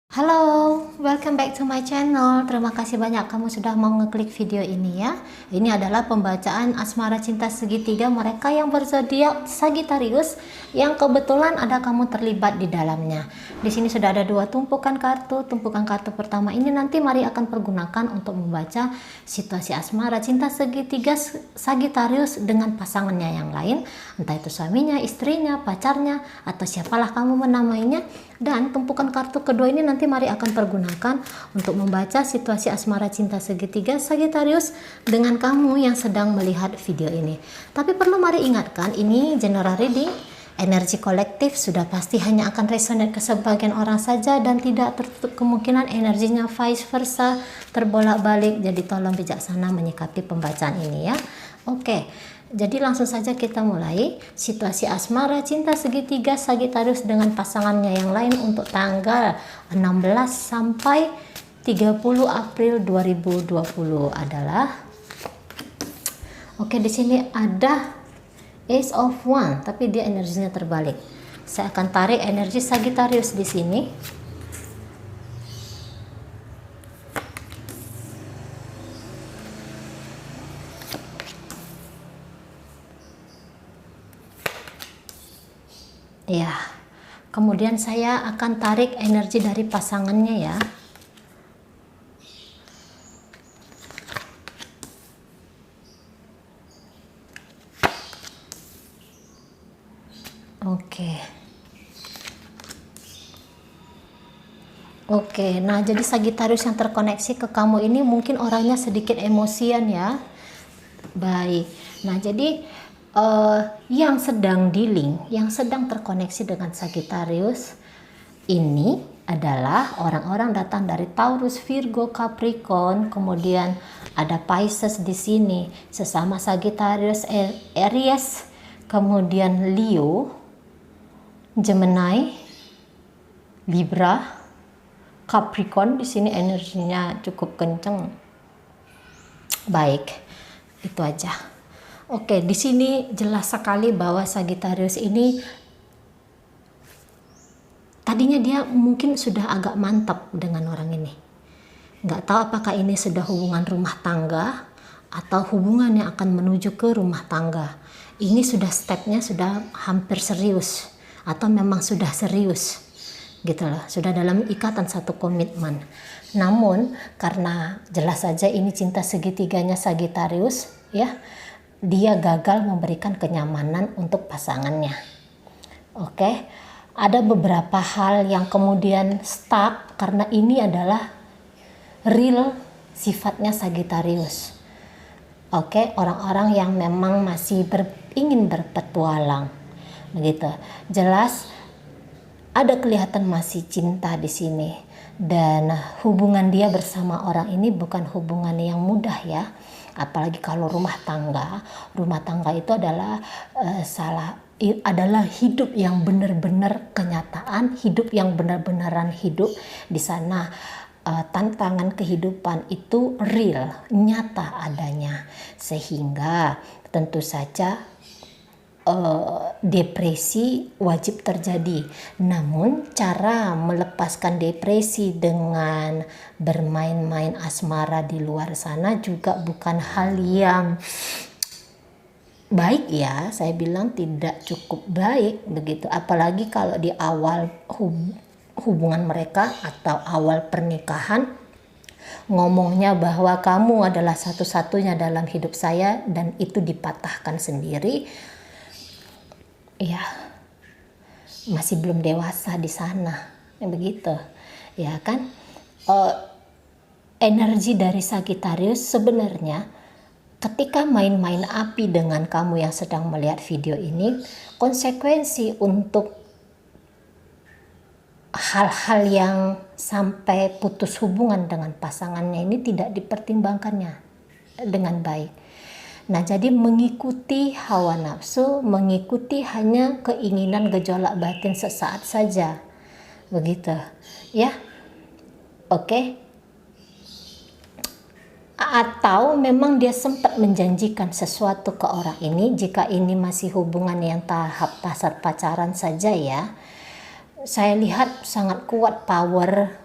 Halo, welcome back to my channel. Terima kasih banyak kamu sudah mau ngeklik video ini ya. Ini adalah pembacaan asmara cinta segitiga mereka yang berzodiak Sagittarius yang kebetulan ada kamu terlibat di dalamnya. Di sini sudah ada dua tumpukan kartu. Tumpukan kartu pertama ini nanti Mari akan pergunakan untuk membaca situasi asmara cinta segitiga Sagittarius dengan pasangannya yang lain, entah itu suaminya, istrinya, pacarnya, atau siapalah kamu menamainya. Dan tumpukan kartu kedua ini nanti Mari akan pergunakan untuk membaca situasi asmara cinta segitiga Sagittarius dengan kamu yang sedang melihat video ini. Tapi perlu Mari ingatkan, ini general reading, energi kolektif sudah pasti hanya akan resonate ke sebagian orang saja dan tidak tertutup kemungkinan energinya vice versa terbolak-balik. Jadi tolong bijaksana menyikapi pembacaan ini ya. Oke. Jadi langsung saja kita mulai situasi asmara cinta segitiga Sagittarius dengan pasangannya yang lain untuk tanggal 16 sampai 30 April 2020 adalah di sini ada Ace of Wands, tapi dia energinya terbalik. Saya akan tarik energi Sagittarius di sini. Ya, kemudian saya akan tarik energi dari pasangannya ya. Oke, nah jadi Sagittarius yang terkoneksi ke kamu ini mungkin orangnya sedikit emosian ya. Baik, nah jadi yang sedang dealing, yang sedang terkoneksi dengan Sagittarius ini adalah orang-orang datang dari Taurus, Virgo, Capricorn, kemudian ada Pisces di sini, sesama Sagittarius, Aries, kemudian Leo, Gemini, Libra, Capricorn. Di sini energinya cukup kenceng. Baik, itu aja. Oke, di sini jelas sekali bahwa Sagittarius ini tadinya dia mungkin sudah agak mantap dengan orang ini. Nggak tahu apakah ini sudah hubungan rumah tangga atau hubungan yang akan menuju ke rumah tangga. Ini sudah stepnya sudah hampir serius atau memang sudah serius gitu loh, sudah dalam ikatan satu komitmen. Namun karena jelas saja ini cinta segitiganya Sagittarius ya, dia gagal memberikan kenyamanan untuk pasangannya. Oke, ada beberapa hal yang kemudian stuck karena ini adalah real sifatnya Sagittarius. Oke, orang-orang yang memang masih ingin berpetualang begitu. Jelas ada kelihatan masih cinta di sini, dan hubungan dia bersama orang ini bukan hubungan yang mudah ya. Apalagi kalau rumah tangga itu adalah adalah hidup yang benar-benar kenyataan, hidup yang benar-benaran hidup di sana. Tantangan kehidupan itu real, nyata adanya, sehingga tentu saja depresi wajib terjadi. Namun cara melepaskan depresi dengan bermain-main asmara di luar sana juga bukan hal yang baik ya. Saya bilang tidak cukup baik begitu, apalagi kalau di awal hubungan mereka atau awal pernikahan ngomongnya bahwa kamu adalah satu-satunya dalam hidup saya, dan itu dipatahkan sendiri. Ya, masih belum dewasa di sana, begitu, ya kan? Energi dari Sagittarius sebenarnya ketika main-main api dengan kamu yang sedang melihat video ini, konsekuensi untuk hal-hal yang sampai putus hubungan dengan pasangannya ini tidak dipertimbangkannya dengan baik. Nah, jadi mengikuti hawa nafsu, mengikuti hanya keinginan gejolak batin sesaat saja. Begitu, ya. Oke. Atau memang dia sempat menjanjikan sesuatu ke orang ini, jika ini masih hubungan yang tahap pacaran saja ya. Saya lihat sangat kuat power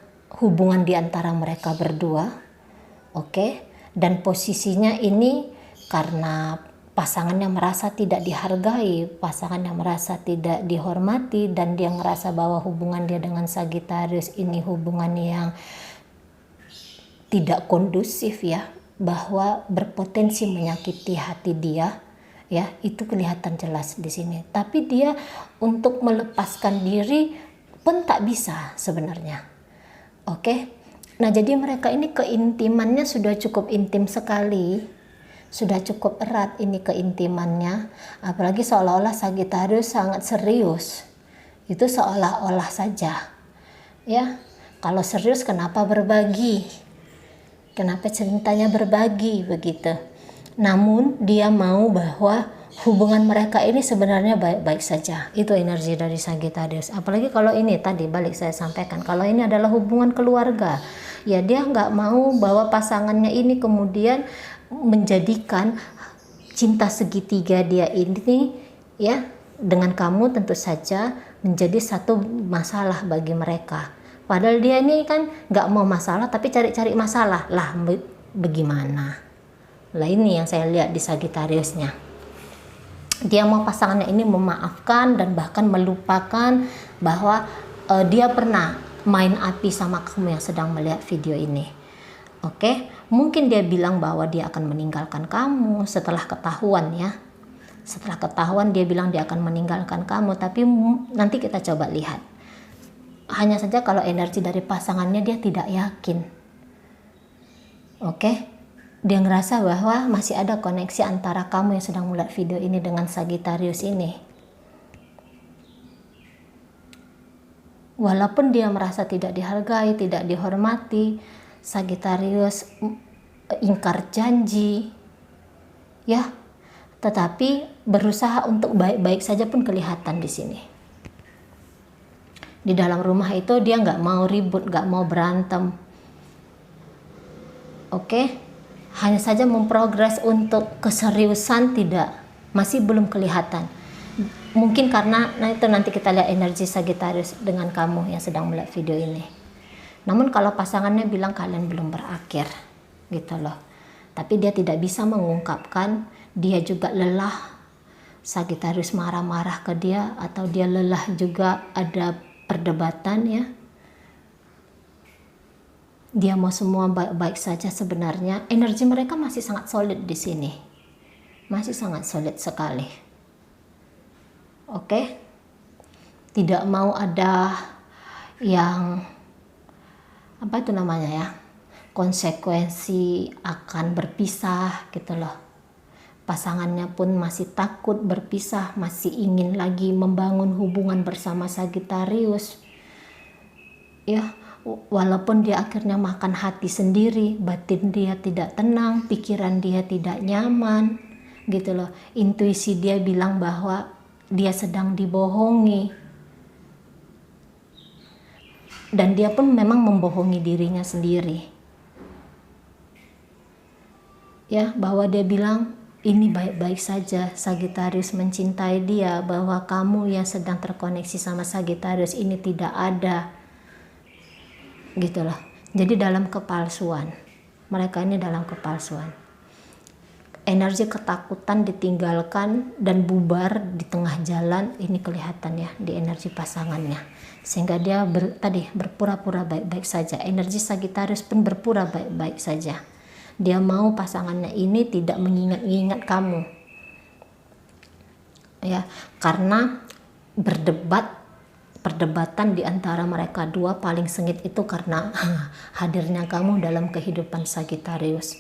hubungan di antara mereka berdua. Oke, dan posisinya ini karena pasangannya merasa tidak dihargai, pasangannya merasa tidak dihormati, dan dia ngerasa bahwa hubungan dia dengan Sagittarius ini hubungan yang tidak kondusif ya, bahwa berpotensi menyakiti hati dia ya, itu kelihatan jelas di sini. Tapi dia untuk melepaskan diri pun tak bisa sebenarnya. Oke. Nah, jadi mereka ini keintimannya sudah cukup intim sekali. Sudah cukup erat ini keintimannya, apalagi seolah-olah Sagittarius sangat serius. Itu seolah-olah saja. Ya, kalau serius kenapa berbagi? Kenapa cintanya berbagi begitu? Namun dia mau bahwa hubungan mereka ini sebenarnya baik-baik saja. Itu energi dari Sagittarius. Apalagi kalau ini tadi balik saya sampaikan, kalau ini adalah hubungan keluarga, ya dia nggak mau bahwa pasangannya ini kemudian menjadikan cinta segitiga dia ini ya dengan kamu tentu saja menjadi satu masalah bagi mereka. Padahal dia ini kan nggak mau masalah tapi cari-cari masalah lah, bagaimana? Lah ini yang saya lihat di Sagittariusnya. Dia mau pasangannya ini memaafkan dan bahkan melupakan bahwa dia pernah main api sama kamu yang sedang melihat video ini. Oke, mungkin dia bilang bahwa dia akan meninggalkan kamu setelah ketahuan ya. Setelah ketahuan dia bilang dia akan meninggalkan kamu, tapi nanti kita coba lihat. Hanya saja kalau energi dari pasangannya dia tidak yakin. Oke, dia ngerasa bahwa masih ada koneksi antara kamu yang sedang melihat video ini dengan Sagittarius ini. Walaupun dia merasa tidak dihargai, tidak dihormati, Sagittarius ingkar janji, ya, tetapi berusaha untuk baik-baik saja pun kelihatan di sini. Di dalam rumah itu dia nggak mau ribut, nggak mau berantem. Oke, hanya saja memprogres untuk keseriusan tidak, masih belum kelihatan. Mungkin karena itu nanti kita lihat energi Sagittarius dengan kamu yang sedang melihat video ini. Namun kalau pasangannya bilang kalian belum berakhir, gitu loh. Tapi dia tidak bisa mengungkapkan, dia juga lelah. Sagittarius marah-marah ke dia atau dia lelah juga ada perdebatan ya. Dia mau semua baik-baik saja sebenarnya. Energi mereka masih sangat solid di sini. Masih sangat solid sekali. Oke. Tidak mau ada yang apa itu namanya ya? Konsekuensi akan berpisah gitu loh. Pasangannya pun masih takut berpisah, masih ingin lagi membangun hubungan bersama Sagittarius. Ya, walaupun dia akhirnya makan hati sendiri, batin dia tidak tenang, pikiran dia tidak nyaman, gitu loh. Intuisi dia bilang bahwa dia sedang dibohongi. Dan dia pun memang membohongi dirinya sendiri. Ya, bahwa dia bilang ini baik-baik saja, Sagittarius mencintai dia, bahwa kamu yang sedang terkoneksi sama Sagittarius ini tidak ada. Gitu loh. Jadi dalam kepalsuan. Mereka ini dalam kepalsuan. Energi ketakutan ditinggalkan dan bubar di tengah jalan, ini kelihatan ya di energi pasangannya. Sehingga dia berpura-pura baik-baik saja. Energi Sagittarius pun berpura baik-baik saja. Dia mau pasangannya ini tidak mengingat-ingat kamu. Ya, karena perdebatan di antara mereka dua paling sengit itu karena hadirnya kamu dalam kehidupan Sagittarius.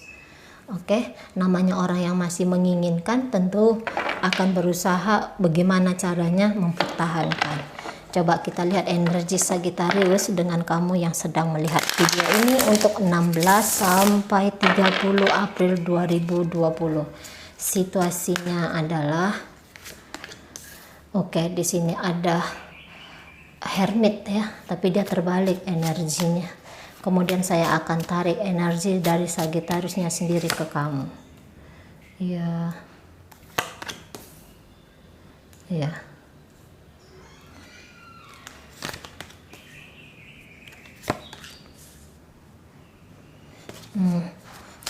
Oke, namanya orang yang masih menginginkan tentu akan berusaha bagaimana caranya mempertahankan. Coba kita lihat energi Sagittarius dengan kamu yang sedang melihat video ini untuk 16 sampai 30 April 2020. Situasinya adalah oke, di sini ada Hermit ya, tapi dia terbalik energinya. Kemudian saya akan tarik energi dari Sagittariusnya sendiri ke kamu. Ya. Ya.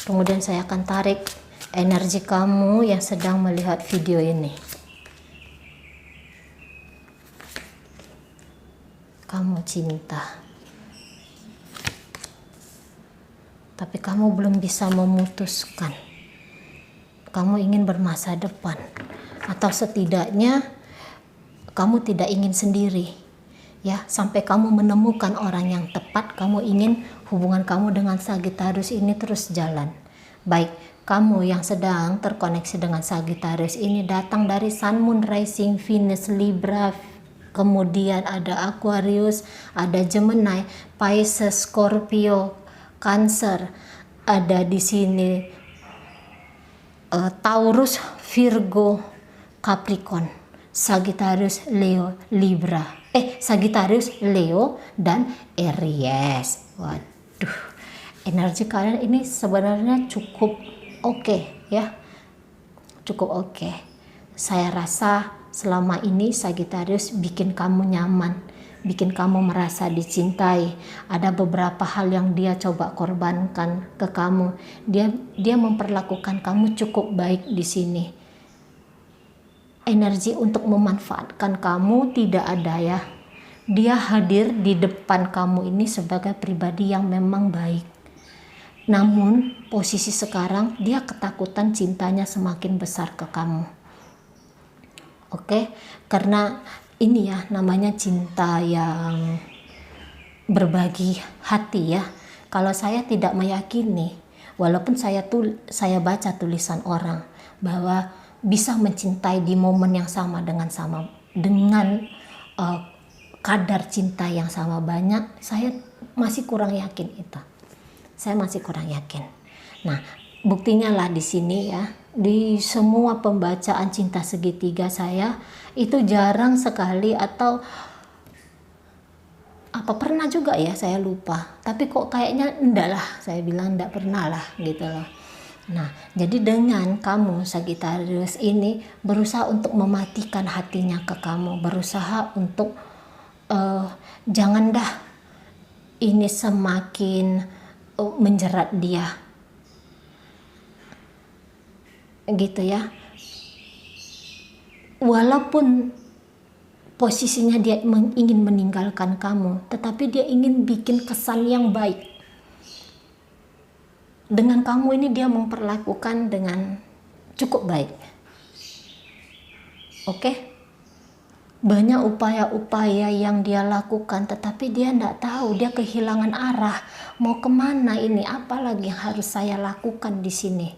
Kemudian saya akan tarik energi kamu yang sedang melihat video ini. Kamu cinta, tapi kamu belum bisa memutuskan. Kamu ingin bermasa depan, atau setidaknya kamu tidak ingin sendiri. Ya, sampai kamu menemukan orang yang tepat, kamu ingin hubungan kamu dengan Sagittarius ini terus jalan. Baik, kamu yang sedang terkoneksi dengan Sagittarius ini datang dari Sun, Moon, Rising, Venus, Libra, kemudian ada Aquarius, ada Gemini, Pisces, Scorpio, Cancer, ada di sini Taurus, Virgo, Capricorn, Sagittarius, Leo, Libra. Sagittarius, Leo, dan Aries. Waduh, energi kalian ini sebenarnya cukup oke, ya. Cukup oke. Saya rasa selama ini Sagittarius bikin kamu nyaman, bikin kamu merasa dicintai. Ada beberapa hal yang dia coba korbankan ke kamu. Dia memperlakukan kamu cukup baik di sini. Energi untuk memanfaatkan kamu tidak ada, ya. Dia hadir di depan kamu ini sebagai pribadi yang memang baik. Namun posisi sekarang dia ketakutan cintanya semakin besar ke kamu. Oke, karena ini ya namanya cinta yang berbagi hati, ya. Kalau saya tidak meyakini, walaupun saya baca tulisan orang bahwa bisa mencintai di momen yang sama dengan kadar cinta yang sama banyak, saya masih kurang yakin itu. Saya masih kurang yakin. Nah, buktinya lah di sini, ya. Di semua pembacaan cinta segitiga saya itu jarang sekali, atau apa pernah juga ya, saya lupa. Tapi kok kayaknya enggak lah, saya bilang enggak pernah lah gitu loh. Nah, jadi dengan kamu Sagittarius ini berusaha untuk mematikan hatinya ke kamu, berusaha untuk jangan dah ini semakin menjerat dia, gitu ya. Walaupun posisinya dia ingin meninggalkan kamu, tetapi dia ingin bikin kesan yang baik. Dengan kamu ini dia memperlakukan dengan cukup baik. Oke? Banyak upaya-upaya yang dia lakukan, tetapi dia tidak tahu, dia kehilangan arah. Mau kemana ini? Apa lagi yang harus saya lakukan di sini?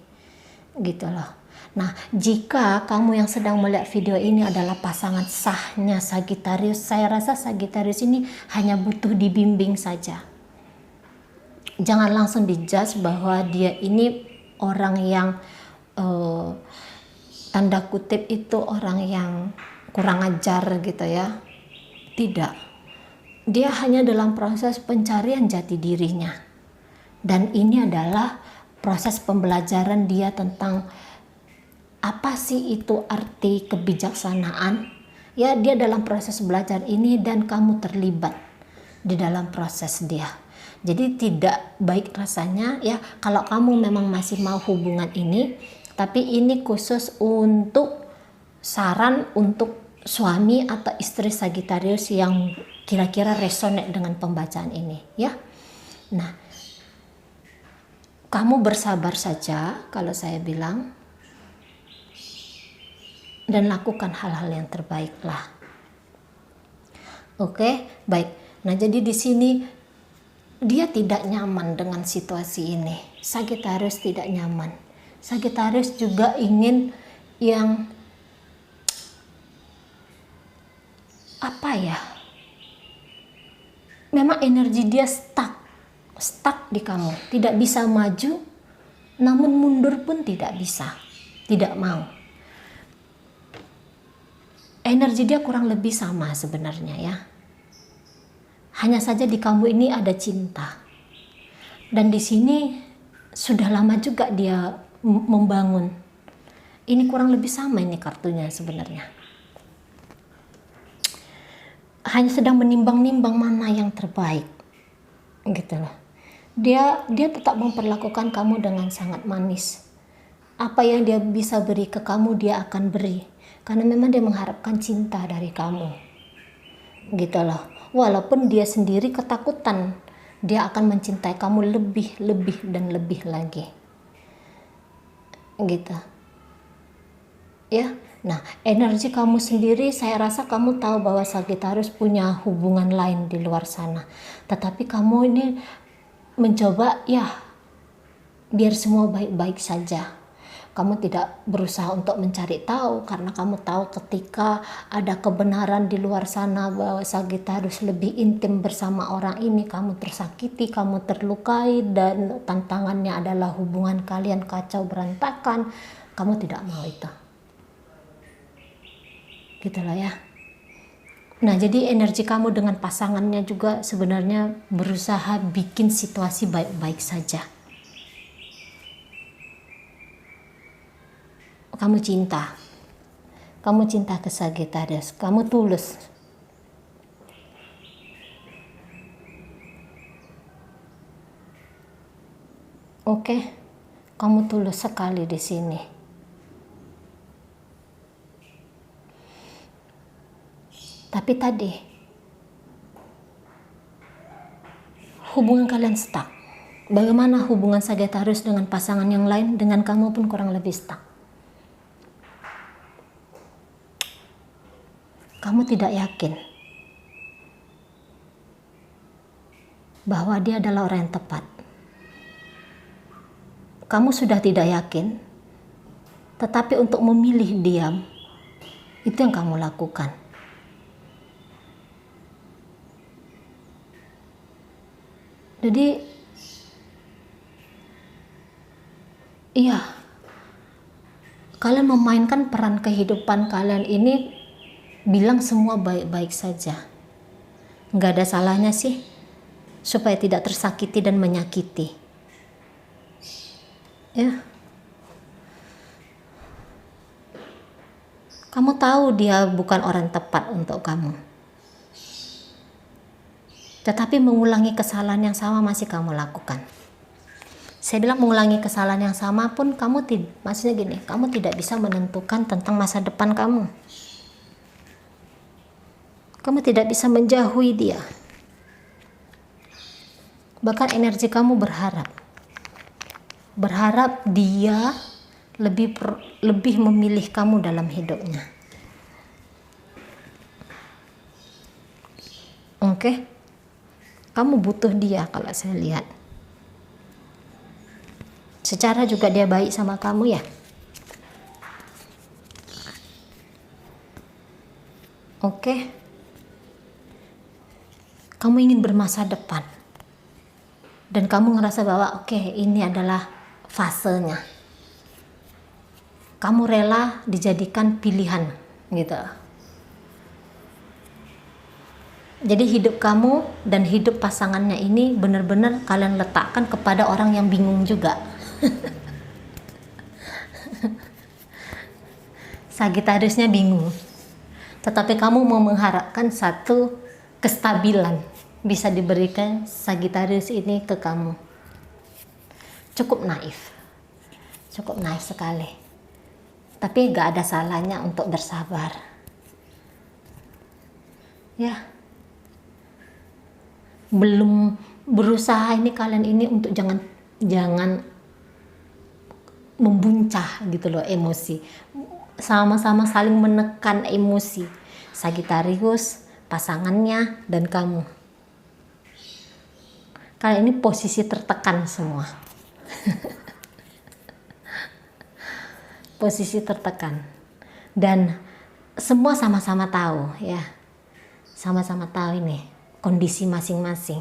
Gitu loh. Nah, jika kamu yang sedang melihat video ini adalah pasangan sahnya Sagittarius, saya rasa Sagittarius ini hanya butuh dibimbing saja. Jangan langsung dijudge bahwa dia ini orang yang tanda kutip itu orang yang kurang ajar gitu ya. Tidak. Dia hanya dalam proses pencarian jati dirinya. Dan ini adalah proses pembelajaran dia tentang apa sih itu arti kebijaksanaan. Ya, dia dalam proses belajar ini dan kamu terlibat di dalam proses dia. Jadi tidak baik rasanya, ya, kalau kamu memang masih mau hubungan ini, tapi ini khusus untuk saran untuk suami atau istri Sagittarius yang kira-kira resonate dengan pembacaan ini, ya. Nah, kamu bersabar saja kalau saya bilang, dan lakukan hal-hal yang terbaik lah. Oke, baik. Nah, jadi di sini dia tidak nyaman dengan situasi ini. Sagittarius tidak nyaman. Sagittarius juga ingin yang apa ya? Memang energi dia stuck di kamu, tidak bisa maju, namun mundur pun tidak bisa, tidak mau. Energi dia kurang lebih sama sebenarnya, ya. Hanya saja di kamu ini ada cinta. Dan di sini sudah lama juga dia membangun. Ini kurang lebih sama ini kartunya sebenarnya. Hanya sedang menimbang-nimbang mana yang terbaik. Gitu loh. Dia tetap memperlakukan kamu dengan sangat manis. Apa yang dia bisa beri ke kamu, dia akan beri. Karena memang dia mengharapkan cinta dari kamu. Gitu loh. Walaupun dia sendiri ketakutan, dia akan mencintai kamu lebih, dan lebih lagi. Gitu. Ya. Nah, energi kamu sendiri, saya rasa kamu tahu bahwa Sagittarius punya hubungan lain di luar sana. Tetapi kamu ini mencoba ya biar semua baik-baik saja. Kamu tidak berusaha untuk mencari tahu karena kamu tahu ketika ada kebenaran di luar sana bahwa Sagittarius lebih intim bersama orang ini, kamu tersakiti, kamu terlukai, dan tantangannya adalah hubungan kalian kacau berantakan. Kamu tidak mau itu. Gitulah ya. Nah, jadi energi kamu dengan pasangannya juga sebenarnya berusaha bikin situasi baik-baik saja. Kamu cinta ke Sagittarius, kamu tulus. Oke, kamu tulus sekali di sini. Tapi tadi hubungan kalian stuck. Bagaimana hubungan Sagittarius dengan pasangan yang lain, dengan kamu pun kurang lebih stuck. Kamu tidak yakin bahwa dia adalah orang yang tepat. Kamu sudah tidak yakin, tetapi untuk memilih diam, itu yang kamu lakukan. Jadi, iya, kalian memainkan peran kehidupan kalian ini, bilang semua baik-baik saja. Nggak ada salahnya sih, supaya tidak tersakiti dan menyakiti. Ya. Kamu tahu dia bukan orang tepat untuk kamu. Tetapi mengulangi kesalahan yang sama masih kamu lakukan. Saya bilang mengulangi kesalahan yang sama pun maksudnya gini, kamu tidak bisa menentukan tentang masa depan kamu. Kamu tidak bisa menjauhi dia. Bahkan energi kamu berharap dia lebih memilih kamu dalam hidupnya. Oke? Kamu butuh dia kalau saya lihat. Secara juga dia baik sama kamu ya. Oke? Kamu ingin bermasa depan. Dan kamu ngerasa bahwa oke, ini adalah fasenya. Kamu rela dijadikan pilihan gitu. Jadi hidup kamu dan hidup pasangannya ini benar-benar kalian letakkan kepada orang yang bingung juga. Sagittariusnya bingung. Tetapi kamu mau mengharapkan satu kestabilan bisa diberikan Sagittarius ini ke kamu. Cukup naif sekali. Tapi gak ada salahnya untuk bersabar. Ya. Belum berusaha ini kalian ini untuk jangan membuncah gitu loh emosi. Sama-sama saling menekan emosi. Sagittarius, pasangannya, dan kamu. Kalian ini posisi tertekan semua. Posisi tertekan. Dan semua sama-sama tahu ya. Sama-sama tahu ini kondisi masing-masing.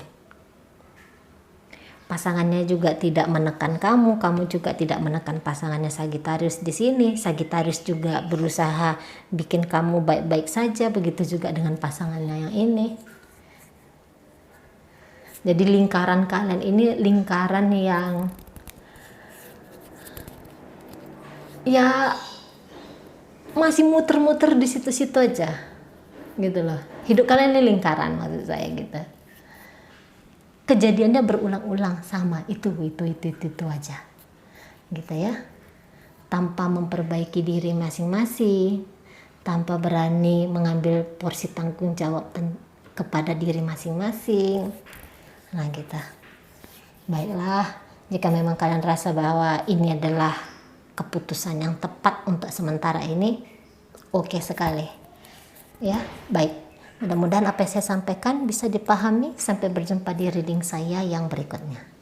Pasangannya juga tidak menekan kamu, kamu juga tidak menekan pasangannya Sagittarius di sini. Sagittarius juga berusaha bikin kamu baik-baik saja, begitu juga dengan pasangannya yang ini. Jadi lingkaran kalian ini lingkaran yang ya masih muter-muter di situ-situ aja. Gitu loh. Hidup kalian ini lingkaran maksud saya gitu. kejadiannya berulang-ulang sama itu aja gitu ya, tanpa memperbaiki diri masing-masing, tanpa berani mengambil porsi tanggung jawab kepada diri masing-masing. Nah gitu. Baiklah, jika memang kalian rasa bahwa ini adalah keputusan yang tepat untuk sementara ini, oke sekali ya. Baik, mudah-mudahan apa yang saya sampaikan bisa dipahami. Sampai berjumpa di reading saya yang berikutnya.